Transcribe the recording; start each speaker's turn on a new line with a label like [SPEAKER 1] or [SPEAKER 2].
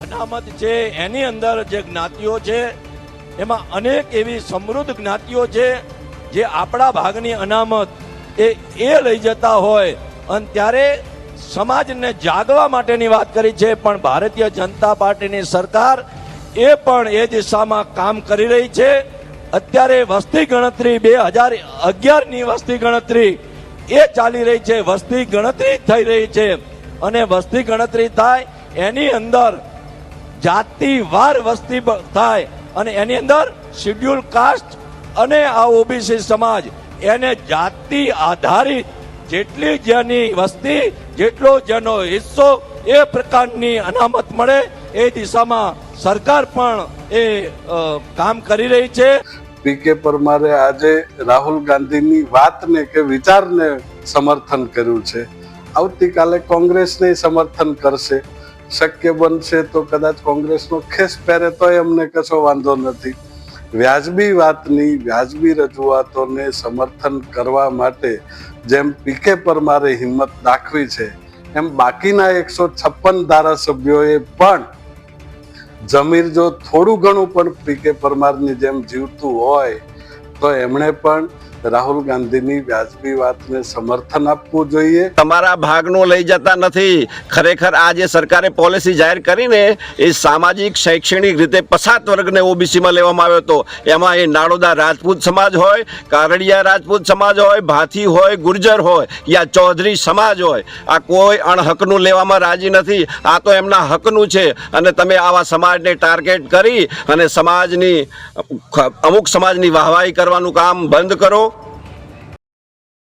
[SPEAKER 1] અનામત છે એની અંદર જે જ્ઞાતિઓ છે એમાં અનેક એવી સમૃદ્ધ જ્ઞાતિઓ છે જે આપણા ભાગની અનામત એ લઈ જતા હોય, અને ત્યારે સમાજને જાગવા માટેની વાત કરી છે, પણ ભારતીય જનતા પાર્ટીની સરકાર એ પણ એ દિશામાં કામ કરી રહી છે। અત્યારે વસ્તી ગણતરી 2011ની વસ્તી ગણતરી એ ચાલી રહી છે, વસ્તી ગણતરી થઈ રહી છે, અને વસ્તી ગણતરી થાય એની અંદર જાતિવાર વસ્તી થાય, અને એની અંદર શેડ્યુલ કાસ્ટ અને આ ઓબીસી સમાજ એને જાતિ આધારિત જેટલી જેની વસ્તી જેટલો જેનો હિસ્સો એ પ્રકારની અનામત મળે એ દિશામાં સરકાર પણ એ કામ કરી રહી છે।
[SPEAKER 2] પીકે પરમારે આજે રાહુલ ગાંધીની વાતને કે વિચારને સમર્થન કર્યું છે, આવતીકાલે કોંગ્રેસને સમર્થન કરશે, શક્ય બનશે તો કદાચ કોંગ્રેસનો ખેસ પહેરે તો અમને કશો વાંધો નથી। વ્યાજબી વાતની વ્યાજબી રજૂઆતોને સમર્થન કરવા માટે જેમ પીકે પરમારે હિંમત દાખવી છે, એમ બાકીના 156 ધારાસભ્યોએ પણ જમીર જો થોડું ઘણું પણ પીકે પરમારની જેમ જીવતું હોય તો એમણે પણ રાહુલ ગાંધીની વ્યાજબી વાતને સમર્થન આપવું જોઈએ।
[SPEAKER 3] તમારા ભાગનો લઈ જતા નથી। ખરેખર આ જે સરકારે પોલિસી જાહેર કરીને એ સામાજિક શૈક્ષણિક રીતે પછાત વર્ગને ઓબીસીમાં લેવામાં આવ્યો હતો, એમાં એ નાડોદા રાજપૂત સમાજ હોય, કારડિયા રાજપૂત સમાજ હોય, ભાથી હોય, ગુર્જર હોય યા ચૌધરી સમાજ હોય, આ કોઈ અણહકનું લેવામાં રાજી નથી। આ તો એમના હકનું છે, અને તમે આવા સમાજને ટાર્ગેટ કરી અને સમાજની અમુક સમાજની વાહવાહી કરવાનું કામ બંધ કરો।